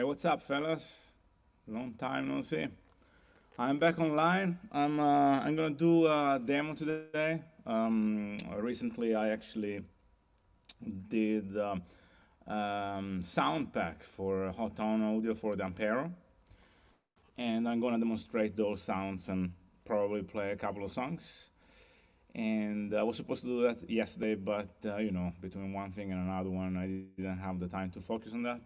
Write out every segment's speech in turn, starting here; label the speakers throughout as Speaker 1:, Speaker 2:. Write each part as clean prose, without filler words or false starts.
Speaker 1: Hey, what's up, fellas? Long time no see. I'm back online. I'm gonna do a demo today. Recently, I actually did sound pack for hot tone audio for the Ampero, and I'm gonna demonstrate those sounds and probably play a couple of songs. And I was supposed to do that yesterday, but between one thing and another one, I didn't have the time to focus on that.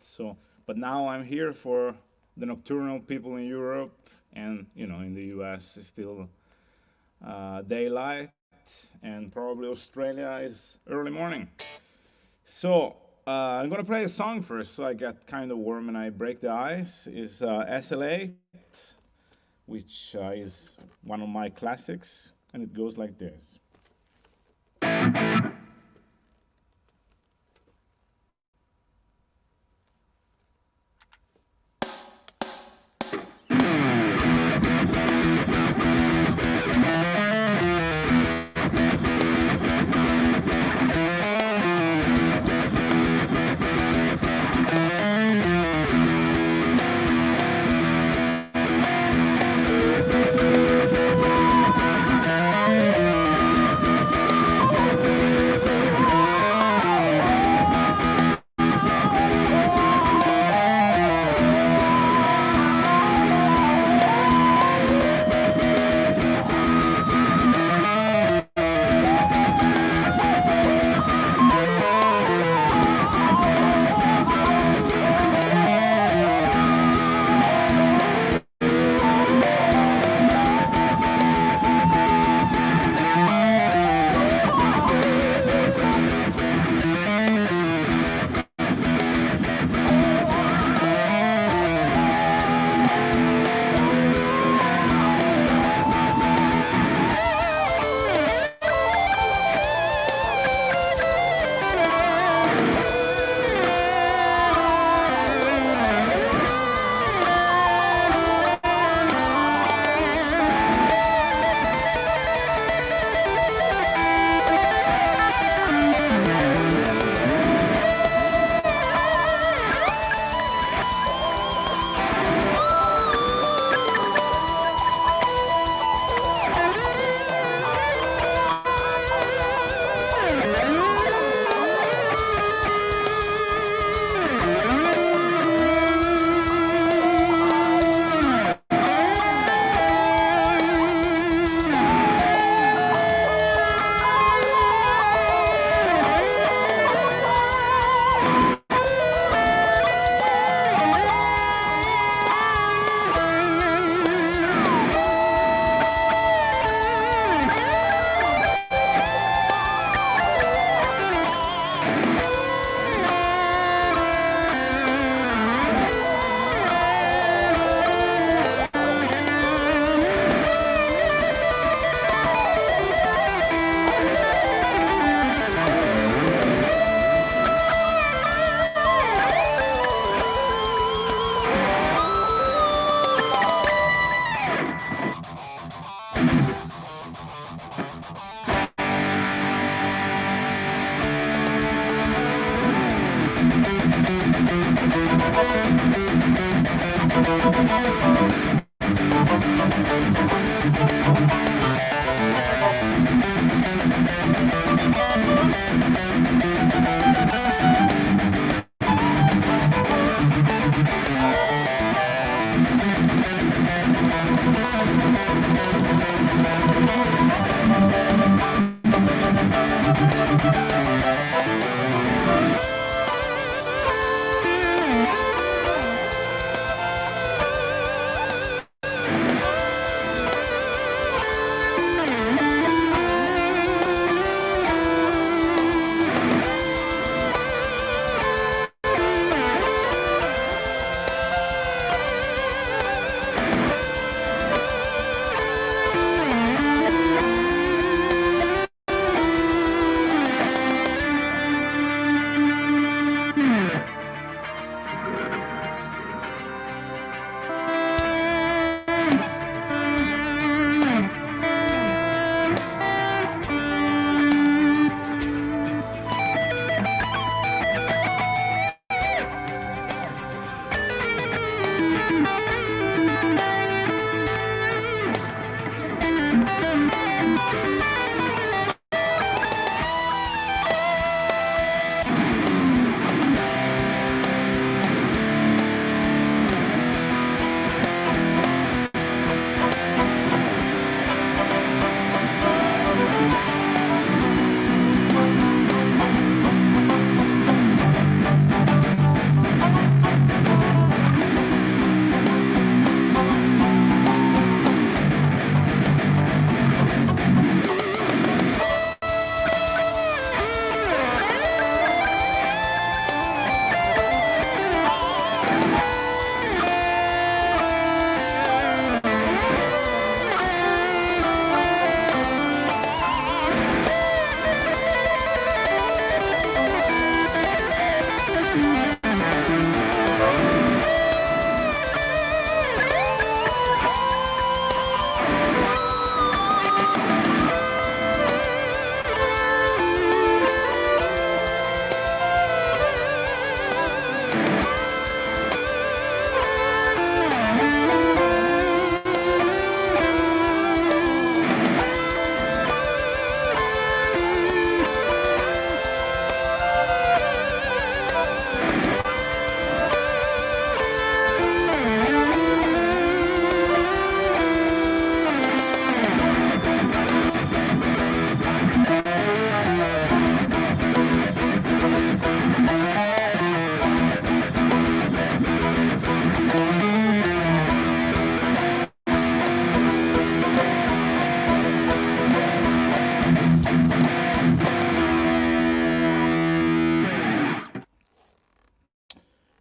Speaker 1: But now I'm here for the nocturnal people in Europe, and in the U.S. it's still daylight, and probably Australia is early morning. So I'm gonna play a song first, so I get kind of warm and I break the ice. Is SL8, which is one of my classics, and it goes like this.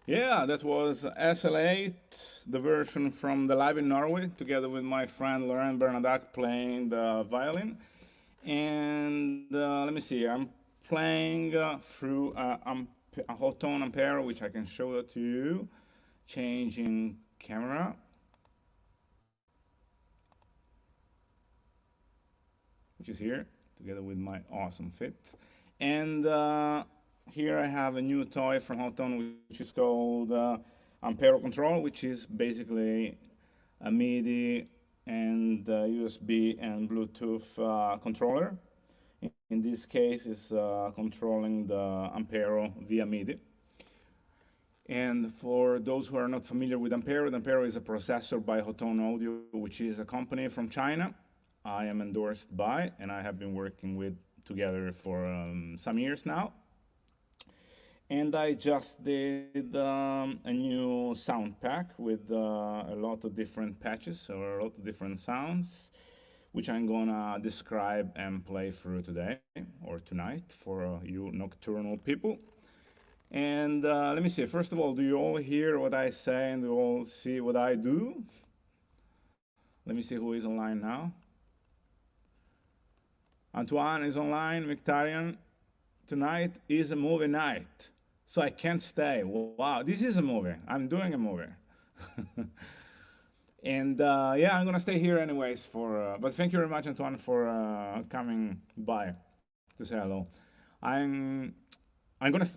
Speaker 1: Yeah, that was SL8, the version from the Live in Norway, together with my friend Laurent Bernadac playing the violin. And let me see, I'm playing through a whole tone Ampero, which I can show that to you. Changing camera, which is here, together with my awesome fit. And here I have a new toy from Houghton, which is called Ampero Control, which is basically a MIDI and USB and Bluetooth controller. In this case, is controlling the Ampero via MIDI. And for those who are not familiar with Ampero, Ampero is a processor by Houghton Audio, which is a company from China I am endorsed by, and I have been working with together for some years now. And I just did a new sound pack with a lot of different patches or a lot of different sounds, which I'm gonna describe and play through today or tonight for you nocturnal people. And let me see, first of all, do you all hear what I say and do you all see what I do? Let me see who is online now. Antoine is online, Victorian. Tonight is a movie night, so I can't stay. Wow, this is a movie. I'm doing a movie. And yeah, I'm gonna stay here anyways but thank you very much, Antoine, for coming by to say hello. I'm, I'm gonna,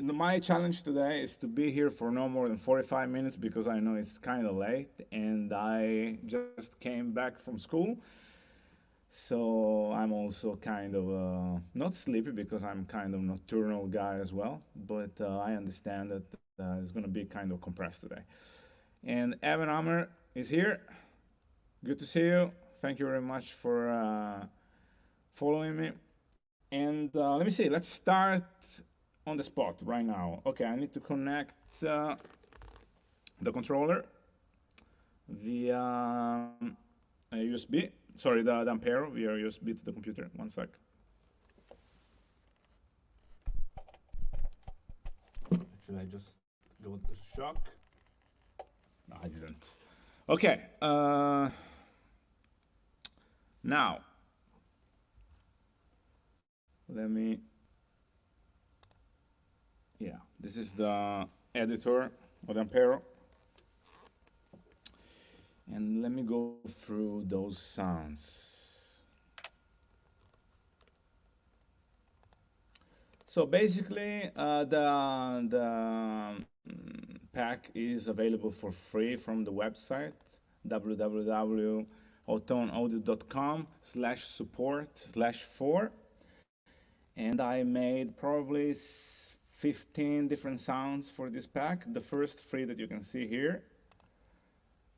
Speaker 1: my challenge today is to be here for no more than 45 minutes because I know it's kind of late and I just came back from school. So I'm also kind of not sleepy because I'm kind of nocturnal guy as well, but I understand that it's going to be kind of compressed today. And Evan Hammer is here. Good to see you. Thank you very much for following me. And let me see. Let's start on the spot right now. Okay, I need to connect the controller via USB. Sorry, the Ampero via USB to the computer. One sec. Actually, I just got the shock. No, I didn't. Okay. Now, let me. Yeah, this is the editor of Ampero. And let me go through those sounds. So basically, the pack is available for free from the website www.houghtonaudio.com/support/4. And I made probably 15 different sounds for this pack. The first three that you can see here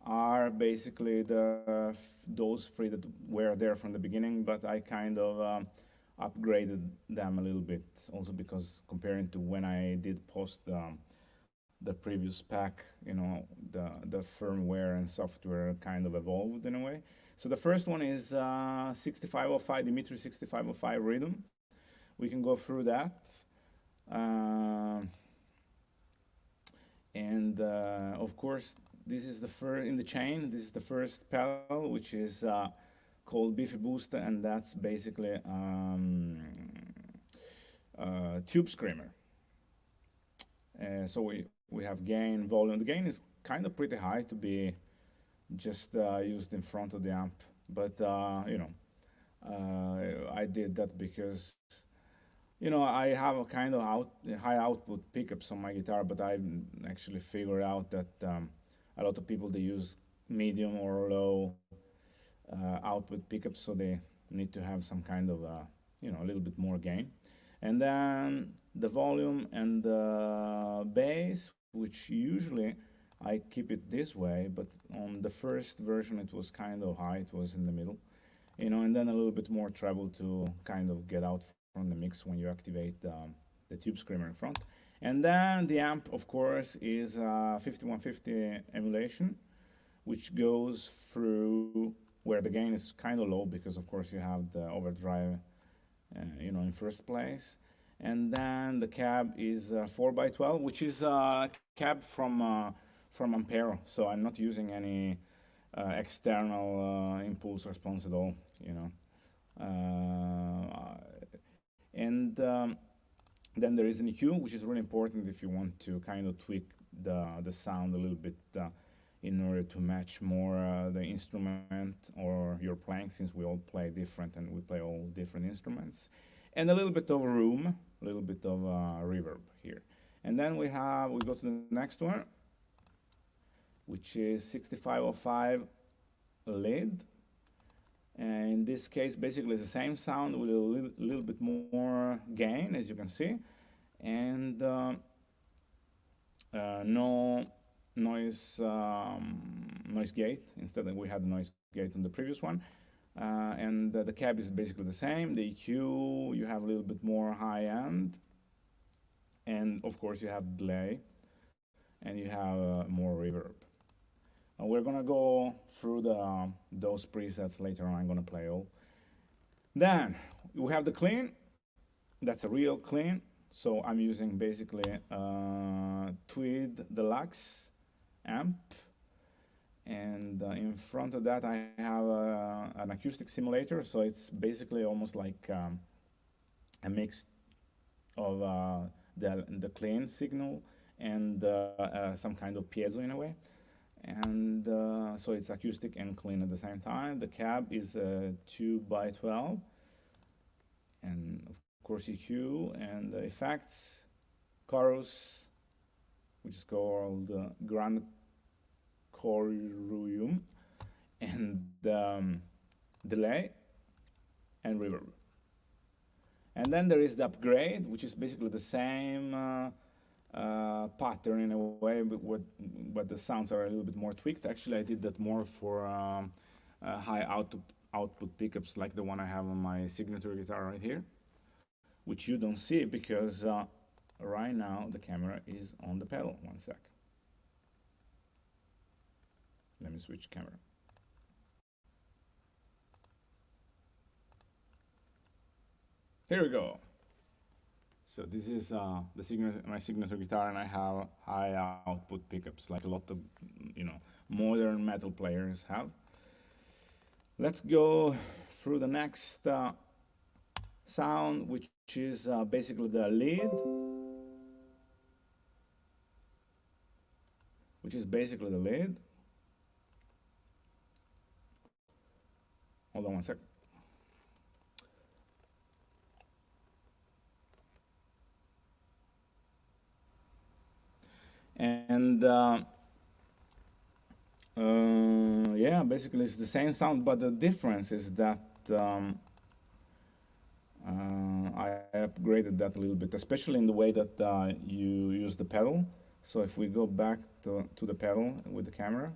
Speaker 1: are basically those three that were there from the beginning, but I kind of upgraded them a little bit, also because comparing to when I did post the previous pack, you know, the firmware and software kind of evolved in a way. So the first one is 6505, Dimitri 6505 rhythm. We can go through that. And of course, this is the first in the chain. This is the first pedal, which is called Beefy Booster, and that's basically tube screamer. So we have gain, volume. The gain is kind of pretty high to be just used in front of the amp, but you know, I did that because you know, I have a kind of high output pickups on my guitar, but I actually figured out that a lot of people they use medium or low output pickups, so they need to have some kind of you know, a little bit more gain. And then the volume and the bass, which usually I keep it this way, but on the first version it was kind of high, it was in the middle, you know, and then a little bit more treble to kind of get out from the mix when you activate the tube screamer in front. And then the amp, of course, is 5150 emulation, which goes through where the gain is kind of low because, of course, you have the overdrive, you know, in first place. And then the cab is 4x12, which is a cab from Ampero. So I'm not using any external impulse response at all, you know. And then there is an EQ, which is really important if you want to kind of tweak the sound a little bit in order to match more the instrument or your playing, since we all play different and we play all different instruments. And a little bit of room, a little bit of reverb here. And then we go to the next one, which is 6505 lead. And in this case, basically the same sound with a little bit more gain, as you can see, and no noise gate. Instead, we had noise gate on the previous one. And the cab is basically the same. The EQ, you have a little bit more high end, and of course you have delay, and you have more reverb. We're gonna go through those presets later on. I'm gonna play all. Then we have the clean. That's a real clean. So I'm using basically Tweed Deluxe amp, and in front of that I have an acoustic simulator. So it's basically almost like a mix of the clean signal and some kind of piezo in a way. And so it's acoustic and clean at the same time. The cab is 2x12, and of course EQ and effects, chorus, which is called Grand Chorium, and delay and reverb. And then there is the upgrade, which is basically the same pattern in a way, but the sounds are a little bit more tweaked. Actually, I did that more for high output pickups, like the one I have on my signature guitar right here, which you don't see because right now the camera is on the pedal. One sec. Let me switch camera. Here we go. So this is my signature guitar, and I have high output pickups, like a lot of modern metal players have. Let's go through the next sound, which is basically the lead, Hold on one sec. And yeah, basically it's the same sound, but the difference is that I upgraded that a little bit, especially in the way that you use the pedal. So if we go back to the pedal with the camera,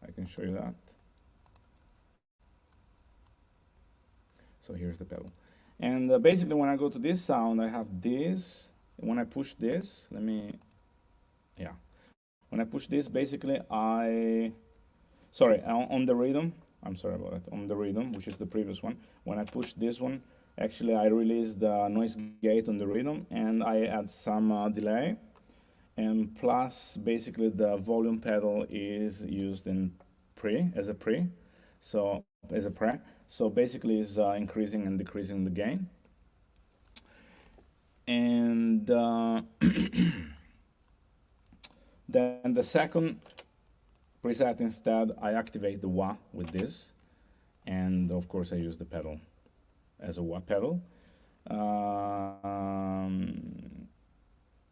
Speaker 1: I can show you that. So here's the pedal. And basically when I go to this sound, I have this. And when I push this, when I push this, basically on the rhythm, I'm sorry about that, on the rhythm, which is the previous one, when I push this one, actually I release the noise gate on the rhythm, and I add some delay, and plus basically the volume pedal is used in as a pre, so basically is increasing and decreasing the gain. And then the second preset, instead, I activate the wah with this, and of course I use the pedal as a wah pedal.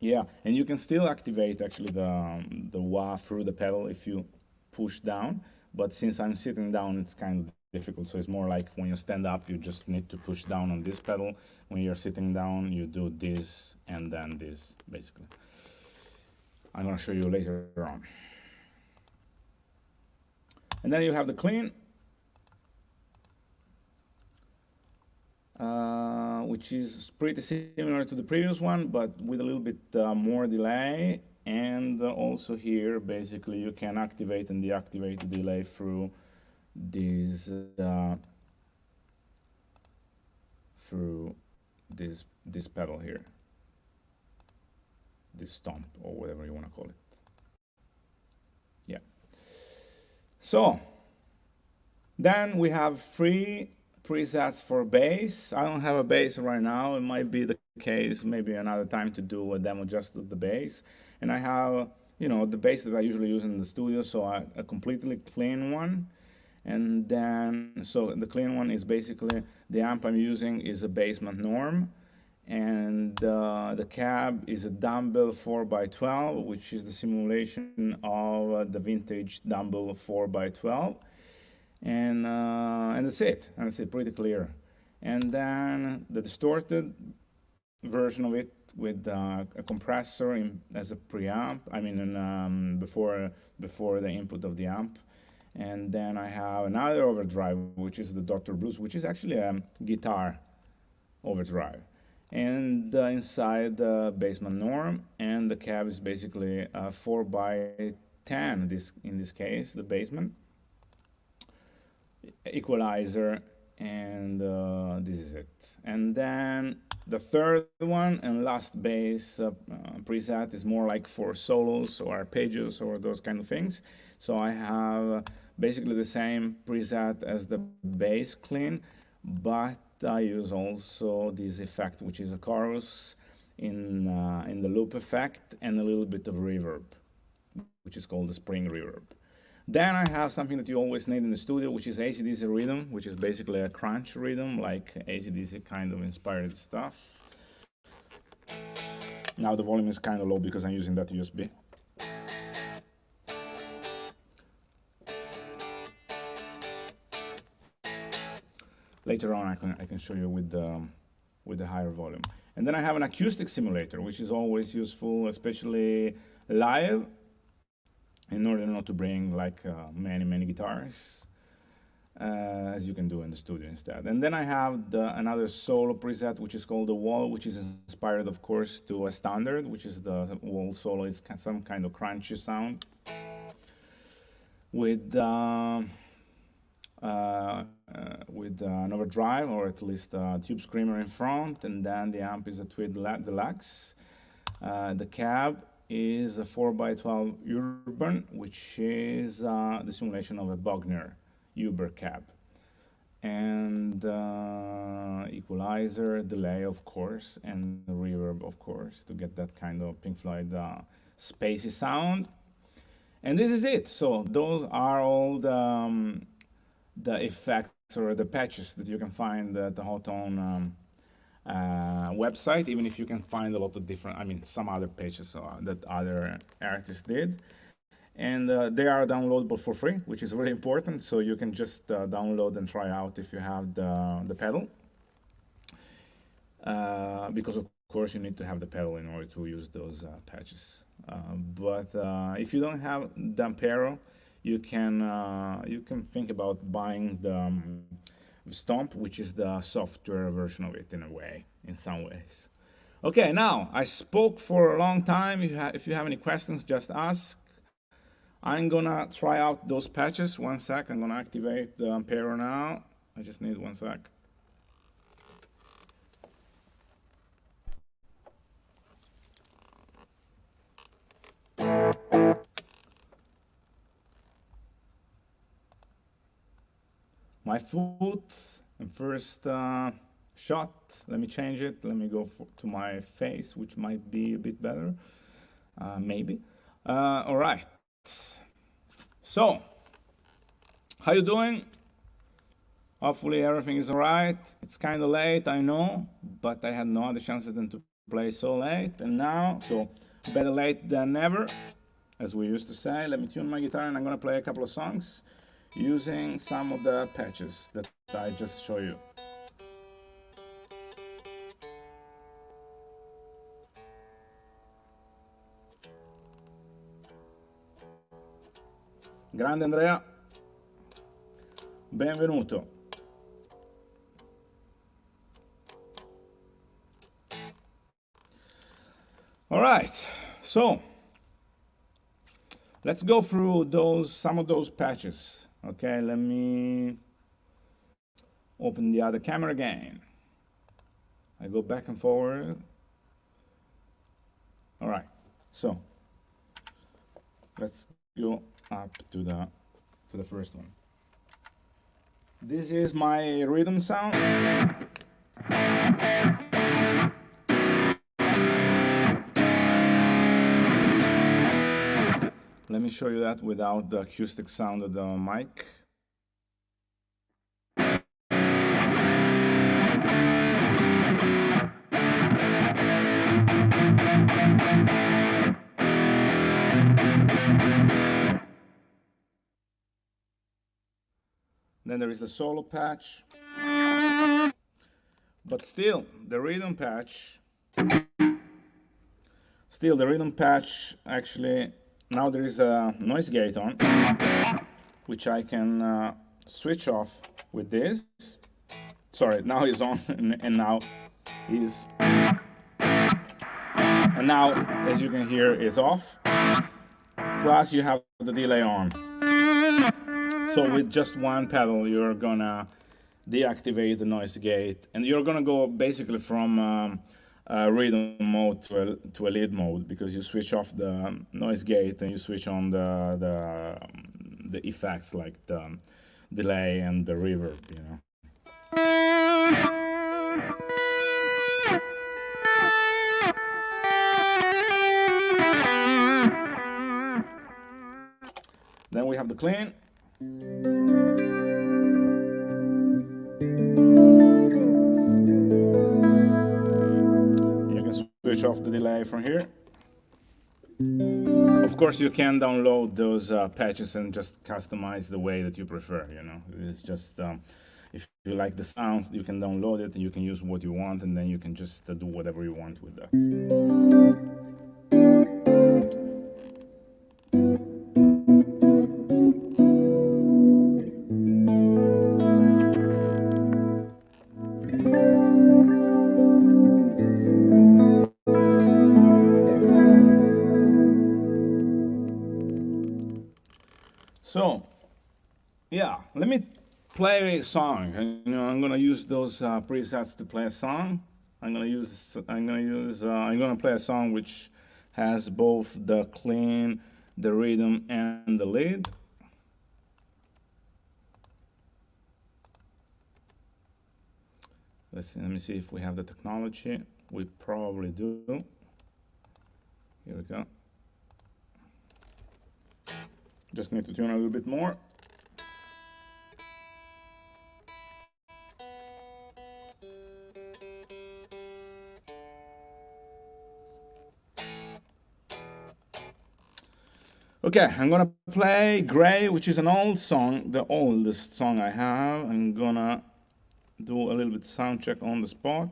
Speaker 1: Yeah, and you can still activate actually the wah through the pedal if you push down, but since I'm sitting down, it's kind of difficult. So it's more like when you stand up, you just need to push down on this pedal. When you're sitting down, you do this and then this, basically. I'm going to show you later on. And then you have the clean, which is pretty similar to the previous one, but with a little bit more delay. And also here, basically, you can activate and deactivate the delay through this pedal here. this stomp or whatever you want to call it. Yeah. So then we have 3 presets for bass. I don't have a bass right now. It might be the case maybe another time to do a demo just with the bass. And I have, you know, the bass that I usually use in the studio, so a completely clean one. And then, so the clean one is basically, the amp I'm using is a basement norm. And the cab is a dumbbell 4x12, which is the simulation of the vintage dumbbell 4x12. And that's it. And it's pretty clear. And then the distorted version of it with a compressor as a preamp. I mean, before the input of the amp. And then I have another overdrive, which is the Dr. Blues, which is actually a guitar overdrive. And inside the basement norm, and the cab is basically a 4x10 in this case, the basement. Equalizer, and this is it. And then the third one and last bass preset is more like for solos or arpeggios or those kind of things. So I have basically the same preset as the bass clean, but I use also this effect, which is a chorus in the loop effect and a little bit of reverb, which is called the spring reverb. Then I have something that you always need in the studio, which is AC/DC rhythm, which is basically a crunch rhythm, like AC/DC kind of inspired stuff. Now the volume is kind of low because I'm using that USB. Later on, I can show you with the higher volume. And then I have an acoustic simulator, which is always useful, especially live, in order not to bring like many guitars, as you can do in the studio instead. And then I have another solo preset, which is called the Wall, which is inspired, of course, to a standard, which is the Wall solo. It's some kind of crunchy sound with an overdrive, or at least a tube screamer in front, and then the amp is a Tweed Deluxe. The cab is a 4x12 Urban, which is the simulation of a Bogner Uber cab. And equalizer, delay, of course, and reverb, of course, to get that kind of Pink Floyd spacey sound. And this is it. So those are all the effects or the patches that you can find at the Hotone website, even if you can find a lot of different, I mean, some other pages that other artists did. And they are downloadable for free, which is really important. So you can just download and try out if you have the pedal. Because of course you need to have the pedal in order to use those patches. But if you don't have the Ampero, you can think about buying the Stomp, which is the software version of it in a way, in some ways. Okay, now I spoke for a long time. If you have any questions, just ask. I'm gonna try out those patches. 1 sec. I'm gonna activate the Ampero now. I just need 1 sec. My foot and first shot. Let me change it. Let me go to my face, which might be a bit better, maybe. All right. So, how you doing? Hopefully everything is all right. It's kind of late, I know, but I had no other chances than to play so late. And now, so better late than never, as we used to say. Let me tune my guitar, and I'm gonna play a couple of songs using some of the patches that I just showed you. Grande Andrea, benvenuto. All right, so let's go through some of those patches. Okay, let me open the other camera again. I go back and forward. All right, So let's go up to the first one. This is my rhythm sound. Let me show you that without the acoustic sound of the mic. Then there is the solo patch. But still, the rhythm patch actually, now there is a noise gate on, which I can switch off with this. Sorry, now it's on, and now is, and now, as you can hear, is off. Plus, you have the delay on. So with just one pedal, you're gonna deactivate the noise gate, and you're gonna go basically from rhythm mode to a lead mode, because you switch off the noise gate and you switch on the effects like the delay and the reverb, you know. Then we have the clean. You can switch off the delay from here. Of course, you can download those patches and just customize the way that you prefer, you know. It's just, if you like the sounds, you can download it, and you can use what you want, and then you can just do whatever you want with that. So, yeah, let me play a song. You know, I'm gonna use those presets to play a song. I'm gonna play a song which has both the clean, the rhythm, and the lead. Let me see if we have the technology. We probably do. Here we go. Just need to tune a little bit more. Okay, I'm gonna play Gray, which is an old song, the oldest song I have. I'm gonna do a little bit sound check on the spot.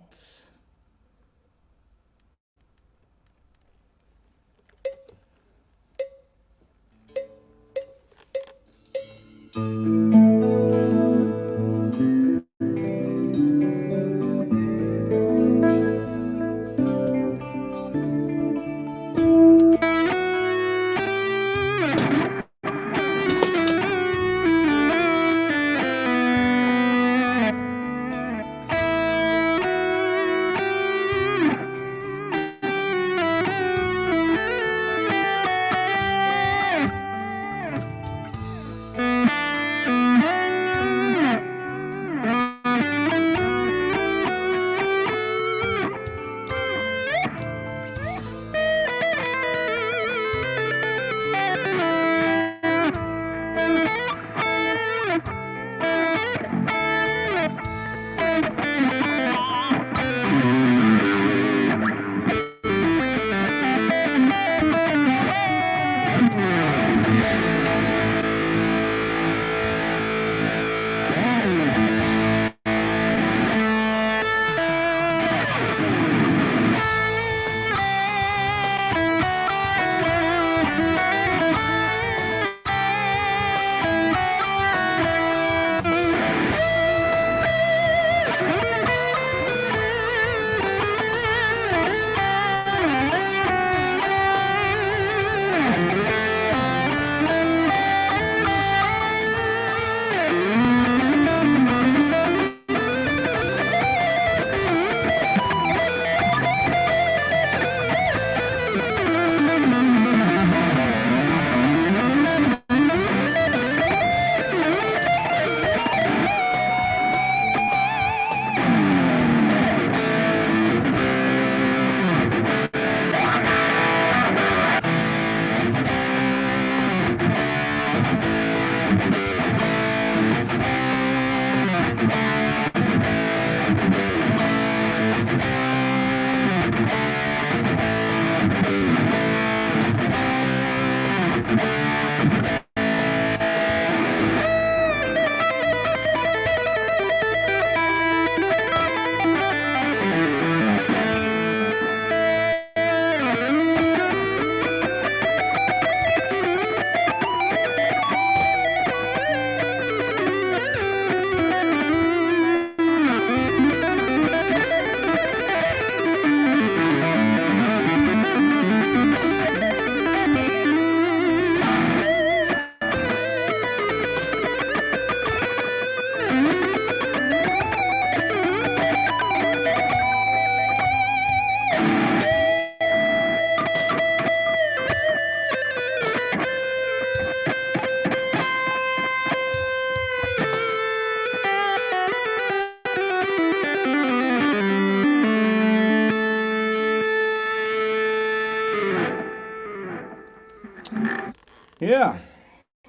Speaker 1: Yeah.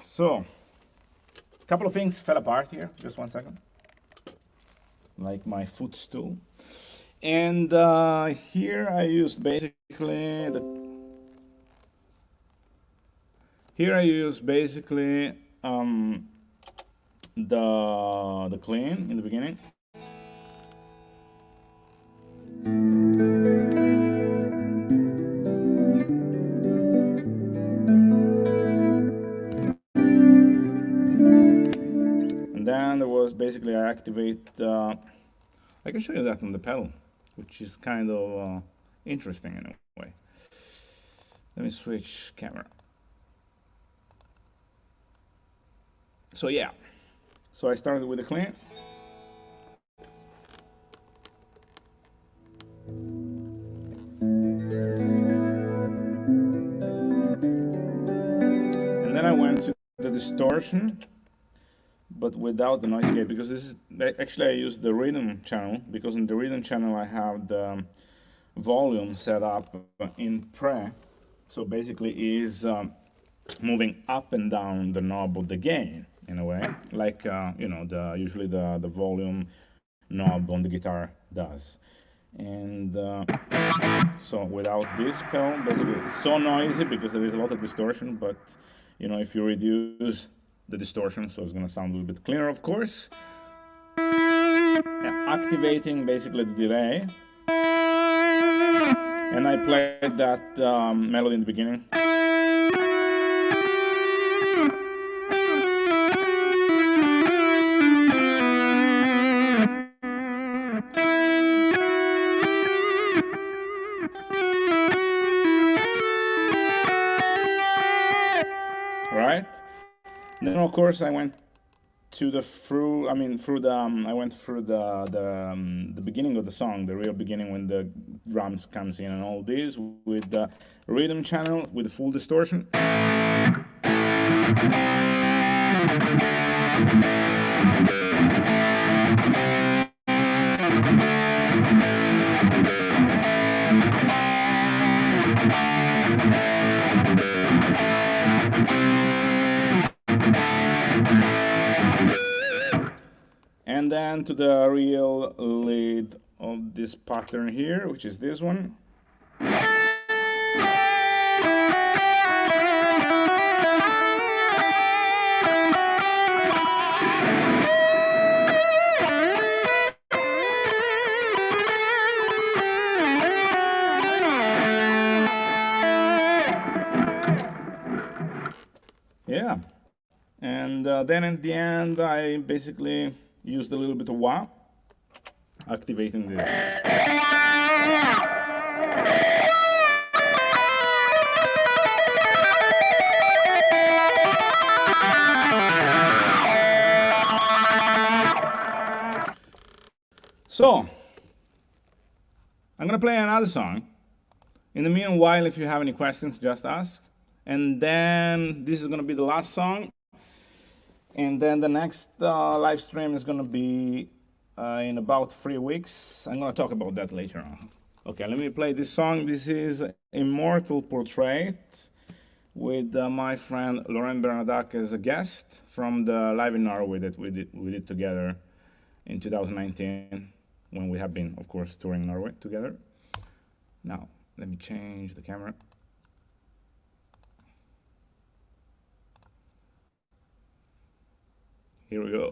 Speaker 1: So, a couple of things fell apart here. Just 1 second. Like my footstool. And here I used basically the clean in the beginning. And then there was basically I activate. I can show you that on the pedal, which is kind of interesting in a way. Let me switch camera. So yeah, so I started with the clean. And then I went to the distortion, but without the noise gate, because this is actually I used the rhythm channel, because in the rhythm channel I have the volume set up in pre, so basically is moving up and down the knob of the gain in a way, like usually the volume knob on the guitar does. And so without this pedal, basically it's so noisy because there is a lot of distortion, but if you reduce the distortion, so it's going to sound a little bit cleaner, of course. Activating basically the delay, and I played that melody in the beginning. Right? Then of course I went to the I went through the beginning of the song, the real beginning when the drums comes in and all this with the rhythm channel with the full distortion. And then to the real lead of this pattern here, which is this one. Yeah, and then at the end I basically used a little bit of wah, activating this. So, I'm gonna play another song. In the meanwhile, if you have any questions, just ask. And then this is gonna be the last song. And then the next live stream is gonna be in about 3 weeks. I'm gonna talk about that later on. Okay, let me play this song. This is Immortal Portrait with my friend Laurent Bernadac as a guest from the Live in Norway that we did together in 2019 when we have been, of course, touring Norway together. Now, let me change the camera. Here we go.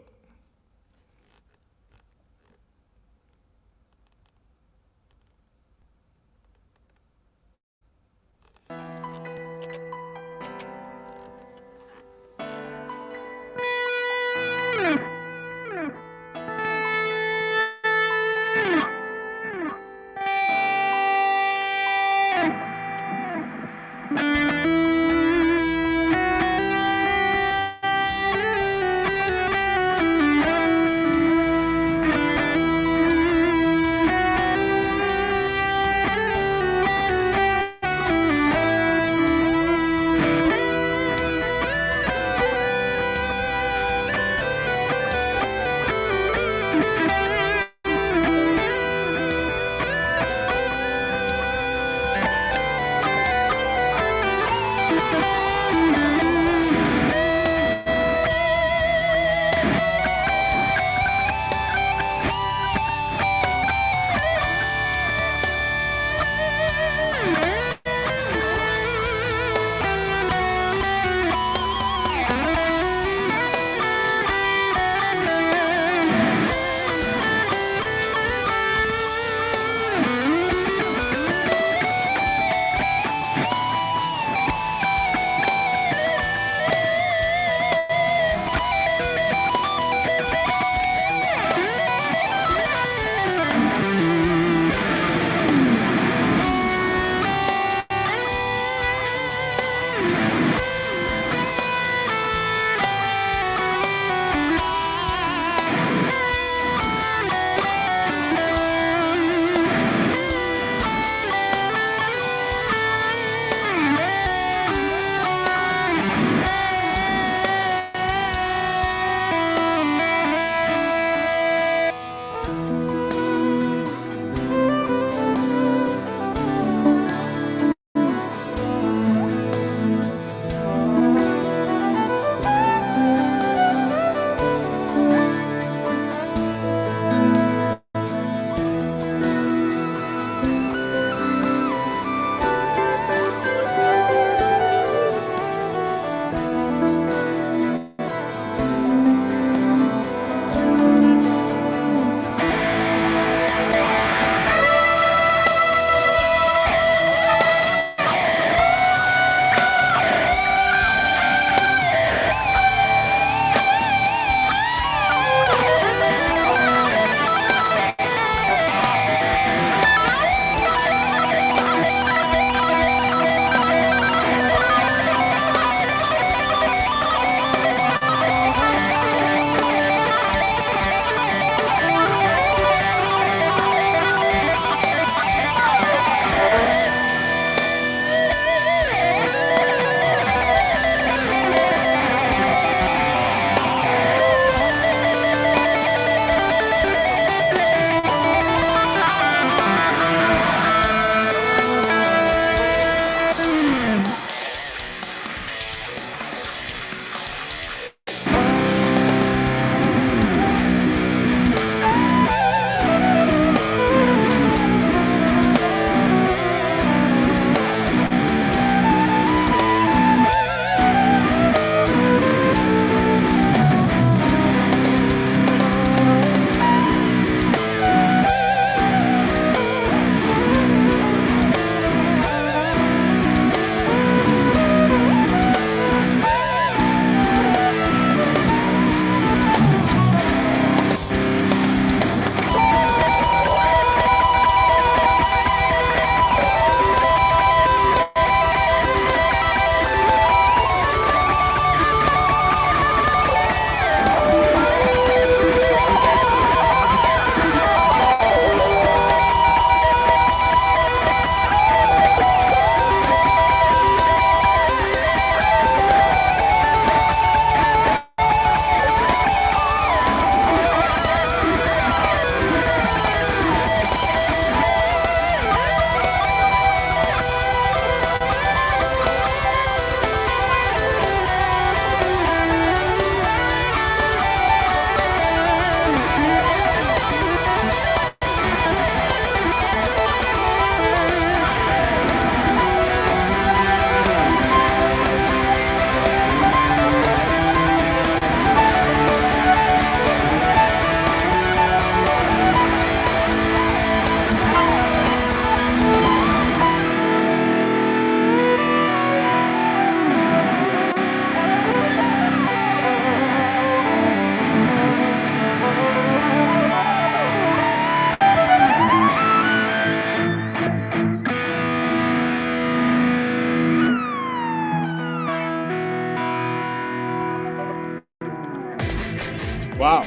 Speaker 1: Wow.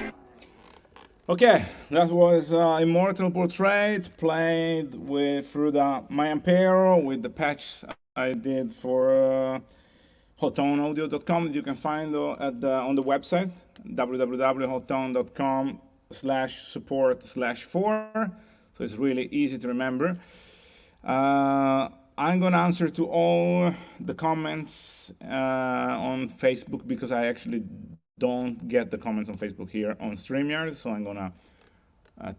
Speaker 1: Okay, that was Immortal Portrait played with through the my Ampero with the patch I did for hotoneaudio.com that you can find on the website www.hotone.com/support/4. So it's really easy to remember. I'm gonna answer to all the comments on Facebook because I actually don't get the comments on Facebook here on StreamYard, so I'm gonna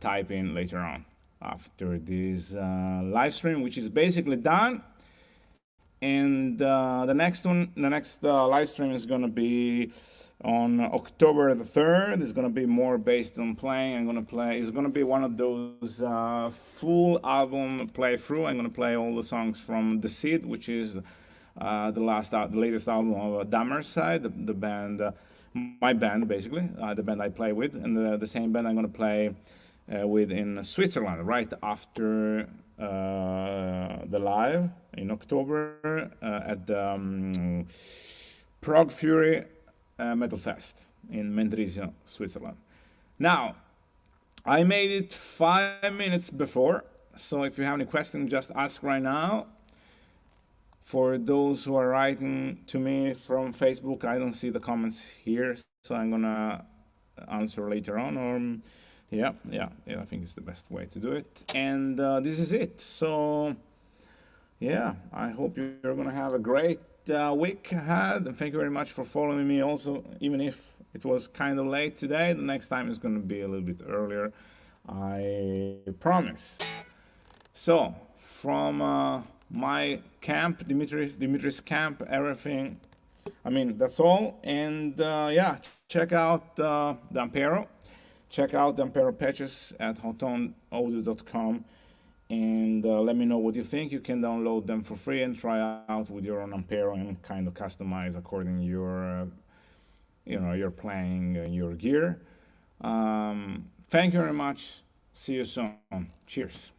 Speaker 1: type in later on after this live stream, which is basically done. And the next live stream is gonna be on October the 3rd. It's gonna be more based on playing. It's gonna be one of those full album playthrough. I'm gonna play all the songs from The Seed, which is the latest album of Dahmer's Side, the band, my band basically, the band I play with, and the same band I'm gonna play with in Switzerland right after the live in October at the Prague Fury Metal Fest in Mendrisio, Switzerland. Now, I made it 5 minutes before, so if you have any questions, just ask right now. For those who are writing to me from Facebook, I don't see the comments here, so I'm gonna answer later on. Or yeah, I think it's the best way to do it. And this is it. So yeah, I hope you're gonna have a great week ahead. And thank you very much for following me. Also, even if it was kind of late today, the next time is gonna be a little bit earlier. I promise. So from my camp, Dimitri's camp, everything. I mean, that's all. And yeah, check out the Ampero. Check out the Ampero patches at hotoneaudio.com. And let me know what you think. You can download them for free and try out with your own Ampero and kind of customize according to your, your playing, your gear. Thank you very much. See you soon. Cheers.